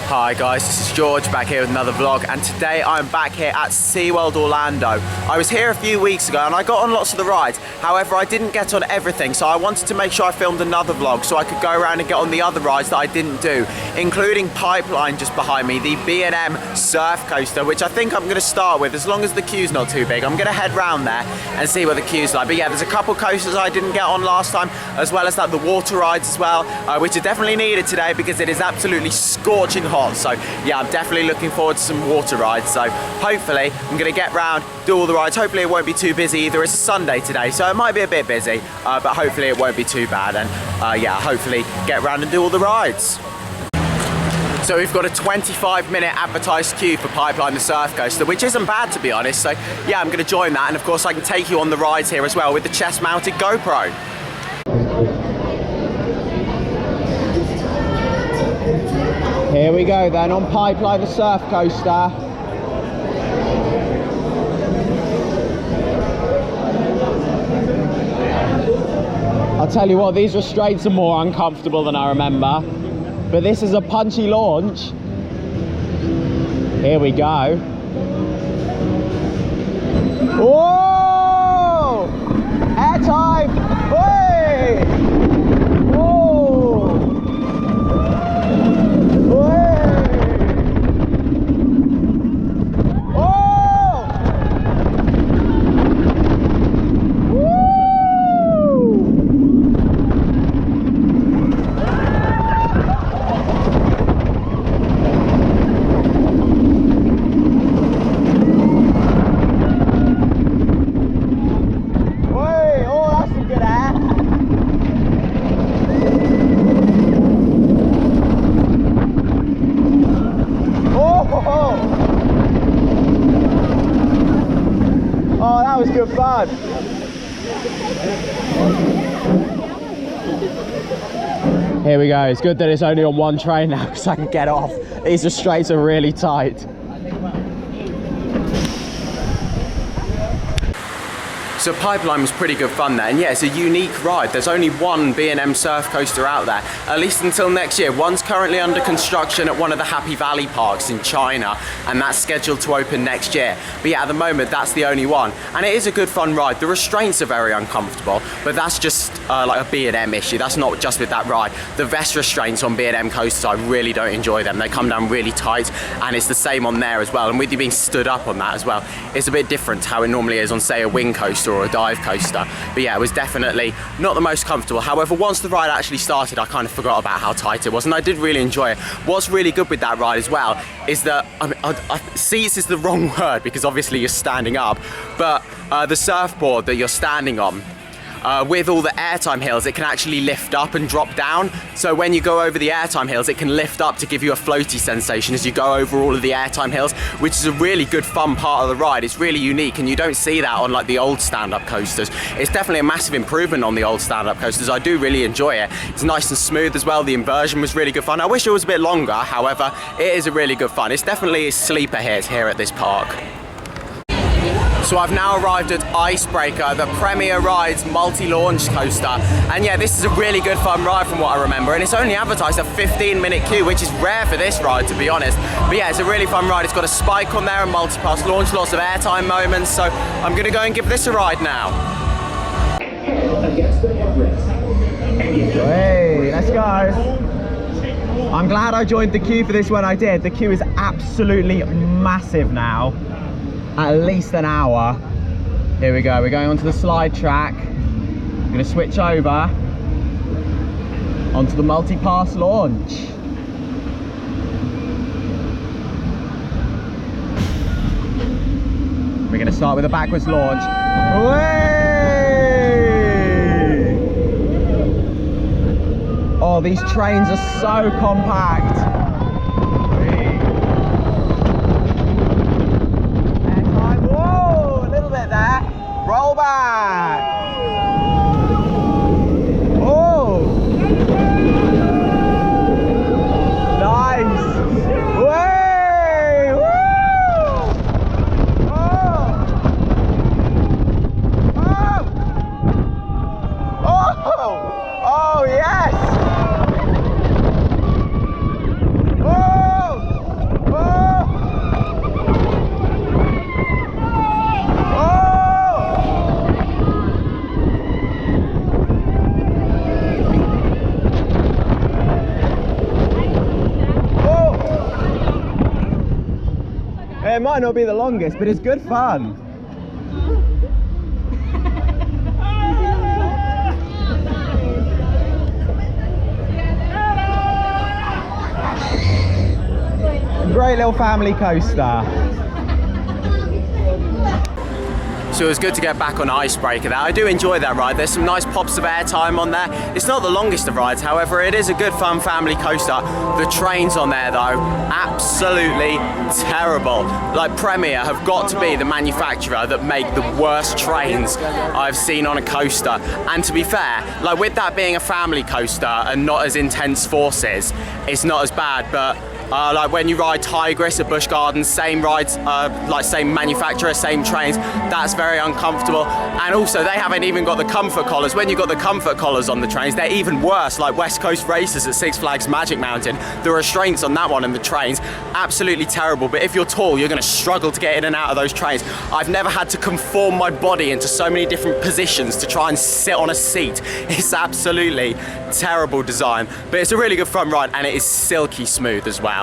Hi guys, this is George back here with another vlog, and today I'm back here at Seaworld Orlando. I was here a few weeks ago and I got on lots of the rides. However, I didn't get on everything, so I wanted to make sure I filmed another vlog so I could go around and get on the other rides that I didn't do, including Pipeline just behind me, the B&M surf coaster, which I think I'm going to start with. As long as the queue's not too big, I'm going to head round there and see what the queue's like. But yeah, there's a couple coasters I didn't get on last time, as well as that the water rides as well, which are definitely needed today because it is absolutely scorching hot. So yeah, I'm definitely looking forward to some water rides. So hopefully I'm going to get round, do all the rides. Hopefully it won't be too busy either. It's a Sunday today, so it might be a bit busy, but hopefully it won't be too bad. And yeah, hopefully get round and do all the rides. So we've got a 25-minute advertised queue for Pipeline the surf coaster, which isn't bad to be honest. So yeah, I'm going to join that, and of course I can take you on the rides here as well with the chest-mounted GoPro. Here we go then on Pipeline the surf coaster. I'll tell you what, these restraints are more uncomfortable than I remember, but this is a punchy launch. Here we go. Whoa! Airtime! Hey! Oh, that was good fun. Here we go. It's good that it's only on one train now because I can get off. These restraints are really tight. So Pipeline was pretty good fun there, and yeah, it's a unique ride. There's only one B&M surf coaster out there, at least until next year. One's currently under construction at one of the Happy Valley parks in China, and that's scheduled to open next year. But yeah, at the moment, that's the only one. And it is a good fun ride. The restraints are very uncomfortable, but that's just like a B&M issue. That's not just with that ride. The vest restraints on B&M coasters, I really don't enjoy them. They come down really tight, and it's the same on there as well. And with you being stood up on that as well, it's a bit different to how it normally is on, say, a wing coaster or a dive coaster. But yeah, it was definitely not the most comfortable. However, once the ride actually started, I kind of forgot about how tight it was, and I did really enjoy it. What's really good with that ride as well is that, I mean, seats is the wrong word because obviously you're standing up, but the surfboard that you're standing on, with all the airtime hills, it can actually lift up and drop down. So when you go over the airtime hills, it can lift up to give you a floaty sensation as you go over all of the airtime hills, which is a really good fun part of the ride. It's really unique, and you don't see that on like the old stand-up coasters. It's definitely a massive improvement on the old stand-up coasters. I do really enjoy it. It's nice and smooth as well. The inversion was really good fun. I wish it was a bit longer, however, it is a really good fun. It's definitely a sleeper hit here at this park. So I've now arrived at Icebreaker, the Premier Rides multi-launch coaster. And yeah, this is a really good fun ride from what I remember. And it's only advertised a 15-minute queue, which is rare for this ride, to be honest. But yeah, it's a really fun ride. It's got a spike on there, a multi-pass launch, lots of airtime moments. So I'm gonna go and give this a ride now. Hey, let's go. I'm glad I joined the queue for this one. I did. The queue is absolutely massive now. At least an hour. Here we go, we're going onto the slide track. I'm gonna switch over onto the multi-pass launch. We're gonna start with a backwards launch. Whee! Oh, these trains are so compact. Roll back. Oh, nice. Way. Woo. Oh. Oh, yes. Oh. it might not be the longest, but it's good fun. Great little family coaster. So it was good to get back on Icebreaker there. I do enjoy that ride. There's some nice pops of airtime on there. It's not the longest of rides, however, it is a good fun family coaster. The trains on there though, absolutely terrible. Like Premier have got to be the manufacturer that make the worst trains I've seen on a coaster. And to be fair, like with that being a family coaster and not as intense forces, it's not as bad, but like when you ride Tigris at Busch Gardens, same rides, like same manufacturer, same trains, that's very uncomfortable. And also they haven't even got the comfort collars. When you've got the comfort collars on the trains, they're even worse, like West Coast Racers at Six Flags Magic Mountain. The restraints on that one and the trains, absolutely terrible. But if you're tall, you're gonna struggle to get in and out of those trains. I've never had to conform my body into so many different positions to try and sit on a seat. It's absolutely terrible design, but it's a really good fun ride and it is silky smooth as well.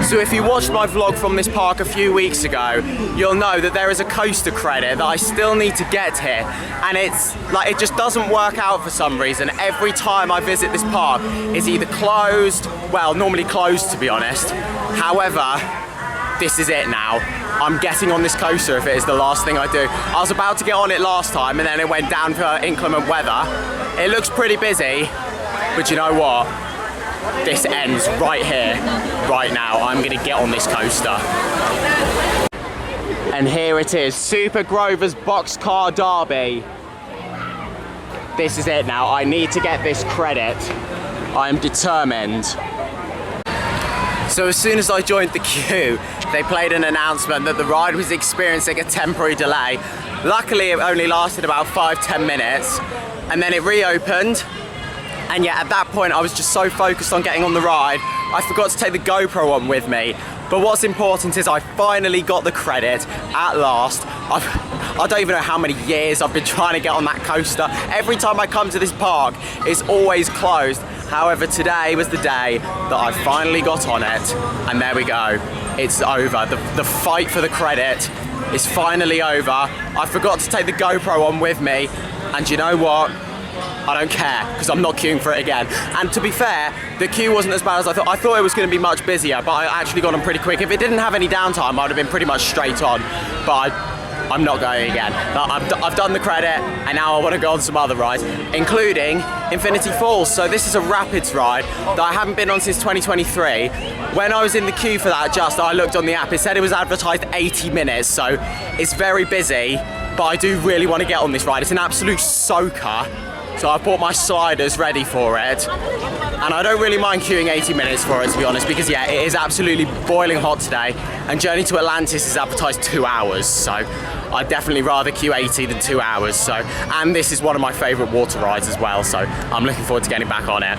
So if you watched my vlog from this park a few weeks ago, you'll know that there is a coaster credit that I still need to get here, and it's like it just doesn't work out for some reason. Every time I visit this park, it's either closed, well, normally closed to be honest. However, this is it now. I'm getting on this coaster if it is the last thing I do. I was about to get on it last time and then it went down for inclement weather. It looks pretty busy, but you know what? This ends right here, right now. I'm gonna get on this coaster. And here it is, Super Grover's Boxcar Derby. This is it now. I need to get this credit. I am determined. So as soon as I joined the queue, they played an announcement that the ride was experiencing a temporary delay. Luckily, it only lasted about 5-10 minutes, and then it reopened. And yet at that point, I was just so focused on getting on the ride, I forgot to take the GoPro on with me. But what's important is I finally got the credit at last. I don't even know how many years I've been trying to get on that coaster. Every time I come to this park, it's always closed. However, today was the day that I finally got on it, and there we go. It's over. The fight for the credit is finally over. I forgot to take the GoPro on with me, and you know what? I don't care, because I'm not queuing for it again. And to be fair, the queue wasn't as bad as I thought. I thought it was going to be much busier, but I actually got on pretty quick. If it didn't have any downtime, I'd have been pretty much straight on. But I'm not going again. I've done the credit, and now I want to go on some other rides, including Infinity Falls. So this is a rapids ride that I haven't been on since 2023. When I was in the queue for that I looked on the app, it said it was advertised 80 minutes, so it's very busy, but I do really want to get on this ride. It's an absolute soaker. So I've bought my sliders ready for it. And I don't really mind queuing 80 minutes for it, to be honest, because yeah, it is absolutely boiling hot today. And Journey to Atlantis is advertised 2 hours, so I'd definitely rather queue 80 than 2 hours. So, and this is one of my favorite water rides as well, so I'm looking forward to getting back on it.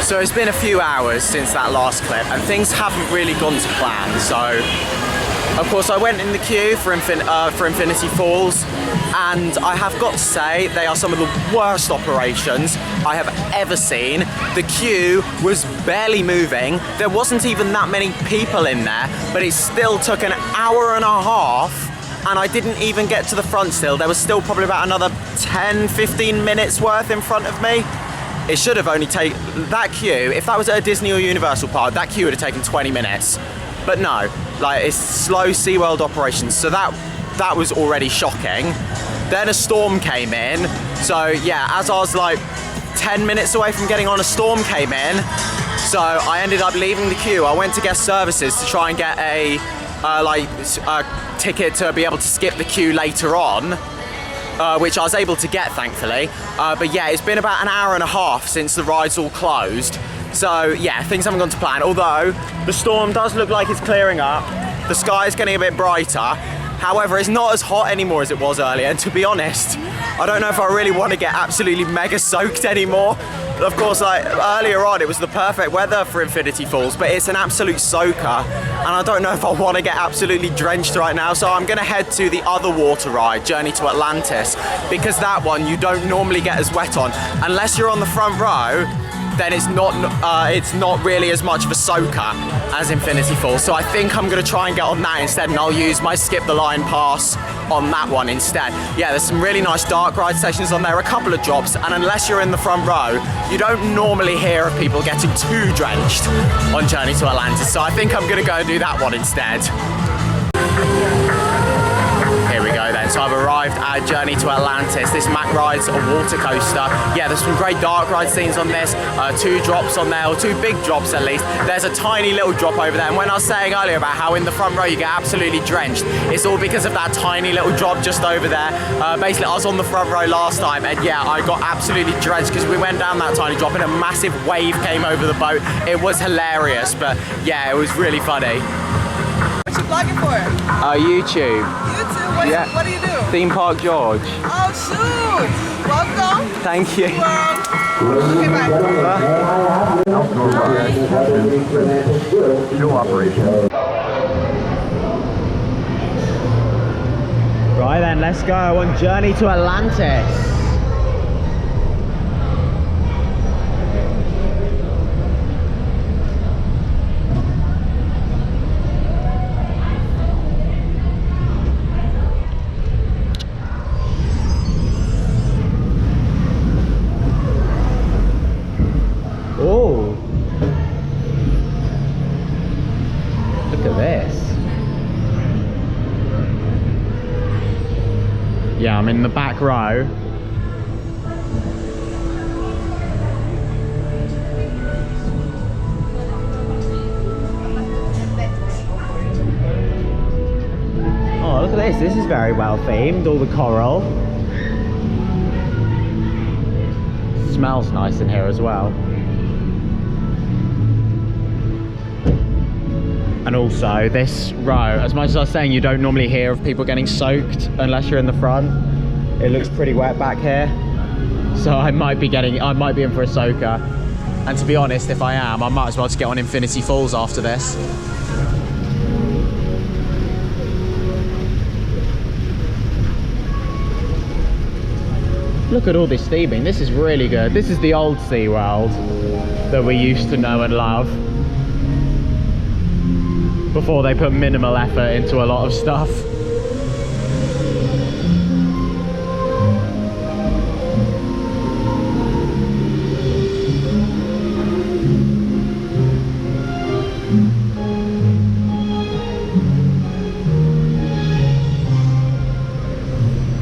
So it's been a few hours since that last clip and things haven't really gone to plan. So of course I went in the queue for Infinity Falls, and I have got to say they are some of the worst operations I have ever seen. The queue was barely moving. There wasn't even that many people in there, but it still took an hour and a half, and I didn't even get to the front still. There was still probably about another 10-15 minutes worth in front of me. It should have only taken, that queue, if that was at a Disney or Universal park, that queue would have taken 20 minutes. But no, like it's slow SeaWorld operations, so that was already shocking. Then a storm came in, so yeah, as I was like 10 minutes away from getting on, a storm came in, so I ended up leaving the queue. I went to guest services to try and get a ticket to be able to skip the queue later on. Which I was able to get, thankfully. But yeah, it's been about an hour and a half since the ride's all closed. So yeah, things haven't gone to plan. Although the storm does look like it's clearing up. The sky is getting a bit brighter. However, it's not as hot anymore as it was earlier, and to be honest, I don't know if I really want to get absolutely mega soaked anymore. Of course, like earlier on, it was the perfect weather for Infinity Falls, but it's an absolute soaker, and I don't know if I want to get absolutely drenched right now, so I'm going to head to the other water ride, Journey to Atlantis, because that one you don't normally get as wet on. Unless you're on the front row, then it's not really as much of a soaker as Infinity Falls. So I think I'm gonna try and get on that instead, and I'll use my skip the line pass on that one instead. Yeah, there's some really nice dark ride sessions on there, a couple of drops, and unless you're in the front row, you don't normally hear of people getting too drenched on Journey to Atlantis. So I think I'm gonna go and do that one instead. Here we go then. So I've arrived at Journey to Atlantis. This Mac ride's a water coaster. Yeah, there's some great dark ride scenes on this. 2 drops on there, or 2 big drops at least. There's a tiny little drop over there. And when I was saying earlier about how in the front row you get absolutely drenched, it's all because of that tiny little drop just over there. Basically, I was on the front row last time, and yeah, I got absolutely drenched because we went down that tiny drop and a massive wave came over the boat. It was hilarious, but yeah, it was really funny. What you vlogging for? YouTube. YouTube? What do you do? Theme Park George. Oh, shoot! Welcome. Thank you. Okay, bye. Outdoor ride has been no operation. Right then, let's go on Journey to Atlantis. Oh, look at this. Yeah, I'm in the back row. Oh, look at this. This is very well themed. All the coral. Smells nice in here as well. And also this row, as much as I was saying you don't normally hear of people getting soaked unless you're in the front, it looks pretty wet back here. So I might be in for a soaker. And to be honest, if I am, I might as well just get on Infinity Falls after this. Look at all this theming, this is really good. This is the old Seaworld that we used to know and love, before they put minimal effort into a lot of stuff.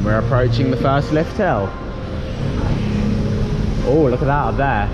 We're approaching the first lift hill. Oh, look at that up there.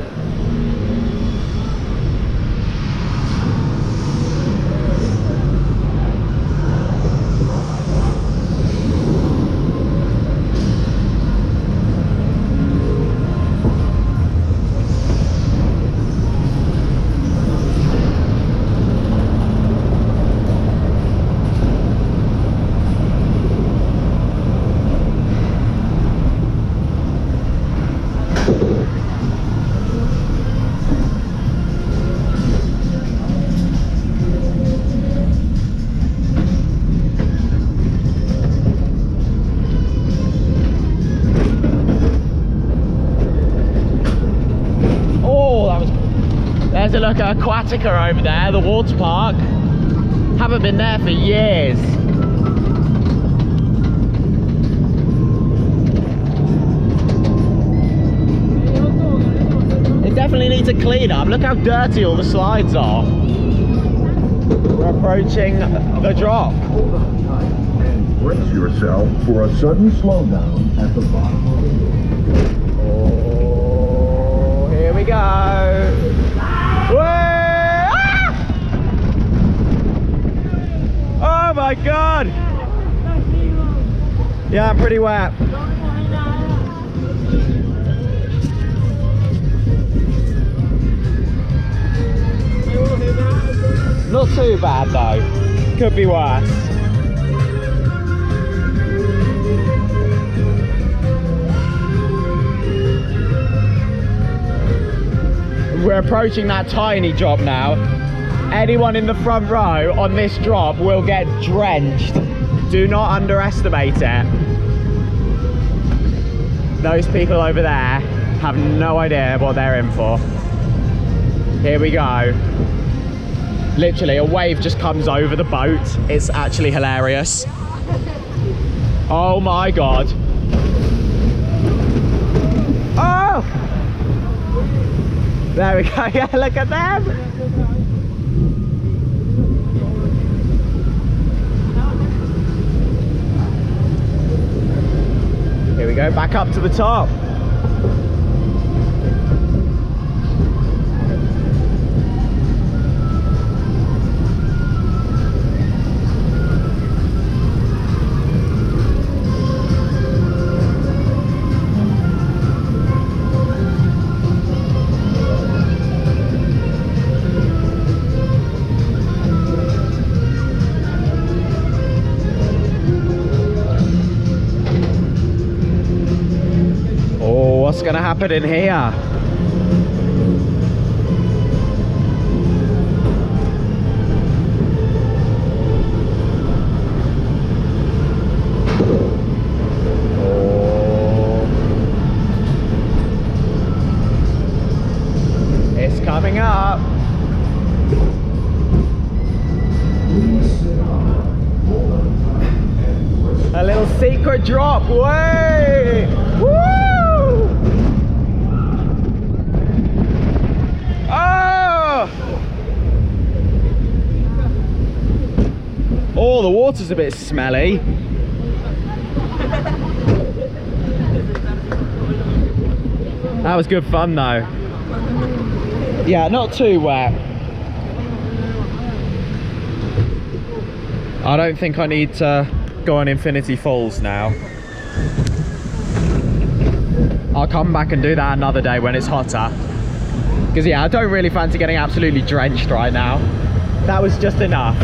There's a look at Aquatica over there, the water park. Haven't been there for years. It definitely needs a clean up. Look how dirty all the slides are. We're approaching the drop. And brace yourself for a sudden slowdown at the bottom of the wheel. Oh, here we go. Oh my god! Yeah, I'm pretty wet. Not too bad though. Could be worse. approaching that tiny drop now. Anyone in the front row on this drop will get drenched. Do not underestimate it. Those people over there have no idea what they're in for. Here we go. Literally, a wave just comes over the boat. It's actually hilarious. Oh my God. Oh! There we go. Yeah, look at them. Here we go, back up to the top. What's gonna happen in here? Oh. It's coming up. A little secret drop. Way! Woo! Oh, the water's a bit smelly. That was good fun though. Yeah, not too wet. I don't think I need to go on Infinity Falls now. I'll come back and do that another day when it's hotter. Because yeah, I don't really fancy getting absolutely drenched right now. That was just enough.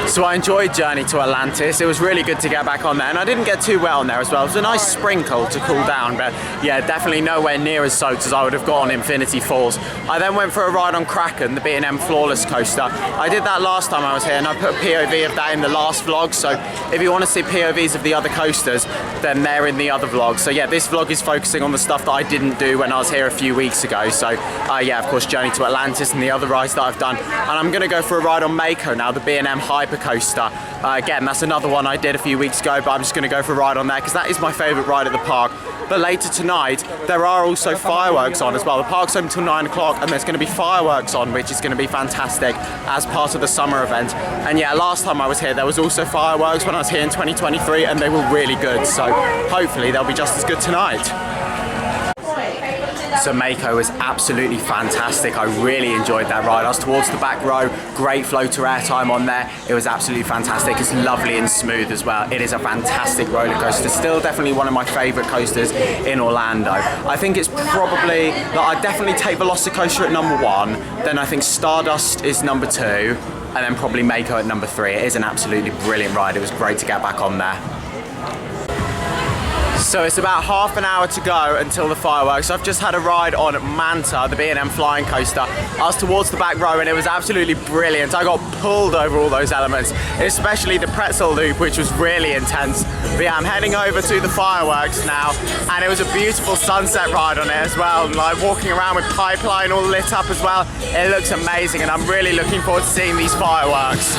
So I enjoyed Journey to Atlantis. It was really good to get back on there, and I didn't get too wet on there as well. It was a nice sprinkle to cool down, but yeah, definitely nowhere near as soaked as I would have got on Infinity Falls. I then went for a ride on Kraken, the B&M Flawless coaster. I did that last time I was here, and I put a POV of that in the last vlog, so if you want to see POVs of the other coasters, then they're in the other vlog. So yeah, this vlog is focusing on the stuff that I didn't do when I was here a few weeks ago. So yeah, of course, Journey to Atlantis and the other rides that I've done. And I'm going to go for a ride on Mako now, the B&M Hyper Coaster. Again, that's another one I did a few weeks ago, but I'm just going to go for a ride on there because that is my favourite ride at the park. But later tonight, there are also fireworks on as well. The park's open till 9 o'clock and there's going to be fireworks on, which is going to be fantastic as part of the summer event. And yeah, last time I was here, there was also fireworks when I was here in 2023 and they were really good. So hopefully they'll be just as good tonight. So Mako was absolutely fantastic. I really enjoyed that ride. I was towards the back row, great floater airtime on there. It was absolutely fantastic. It's lovely and smooth as well. It is a fantastic roller coaster. Still definitely one of my favourite coasters in Orlando. I think it's probably, I'd definitely take Velocicoaster at number 1, then I think Stardust is number 2, and then probably Mako at number 3. It is an absolutely brilliant ride. It was great to get back on there. So it's about half an hour to go until the fireworks. I've just had a ride on Manta, the B&M flying coaster. I was towards the back row and it was absolutely brilliant. I got pulled over all those elements, especially the pretzel loop, which was really intense. But yeah, I'm heading over to the fireworks now, and it was a beautiful sunset ride on it as well. And like walking around with pipeline all lit up as well. It looks amazing, and I'm really looking forward to seeing these fireworks.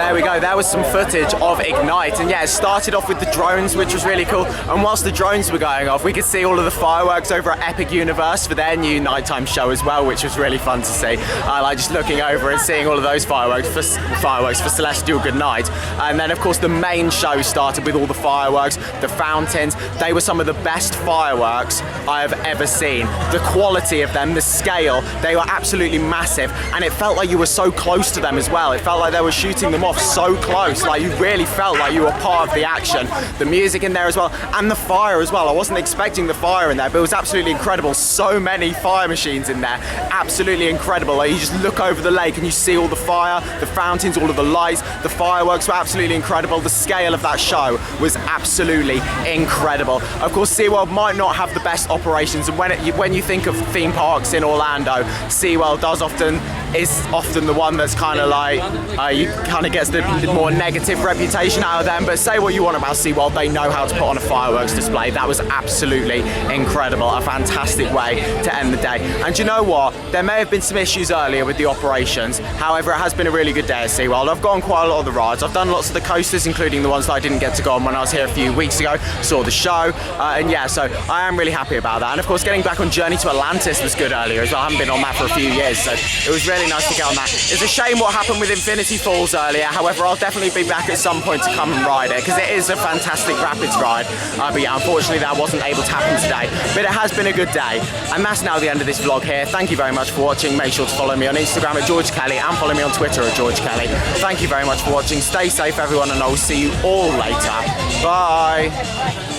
there we go. There was some footage of Ignite, and yeah, it started off with the drones, which was really cool. And whilst the drones were going off, we could see all of the fireworks over at Epic Universe for their new nighttime show as well, which was really fun to see. I like just looking over and seeing all of those fireworks for Celestial Good Night. And then of course the main show started with all the fireworks, the fountains. They were some of the best fireworks I have ever seen. The quality of them, the scale, they were absolutely massive, and it felt like you were so close to them as well. It felt like they were shooting them off so close, like you really felt like you were part of the action. The music in there as well, and the fire as well. I wasn't expecting the fire in there, but it was absolutely incredible. So many fire machines in there, absolutely incredible. Like you just look over the lake and you see all the fire, the fountains, all of the lights, the fireworks were absolutely incredible. The scale of that show was absolutely incredible. Of course, SeaWorld might not have the best operations, and when you think of theme parks in Orlando, SeaWorld is often the one that's kind of like you kind of gets the more negative reputation out of them. But say what you want about SeaWorld, they know how to put on a fireworks display. That was absolutely incredible, a fantastic way to end the day. And you know what, there may have been some issues earlier with the operations, however it has been a really good day at SeaWorld. I've gone quite a lot of the rides, I've done lots of the coasters, including the ones that I didn't get to go on when I was here a few weeks ago, saw the show, and yeah, so I am really happy about that. And of course getting back on Journey to Atlantis was good earlier as well. I haven't been on that for a few years, so it was really nice to get on that. It's a shame what happened with Infinity Falls earlier, however I'll definitely be back at some point to come and ride it, because it is a fantastic rapids ride, but yeah, unfortunately that wasn't able to happen today. But it has been a good day, and that's now the end of this vlog here. Thank you very much for watching. Make sure to follow me on Instagram at George Kelly, and follow me on Twitter at George Kelly. Thank you very much for watching. Stay safe everyone, and I'll see you all later. Bye.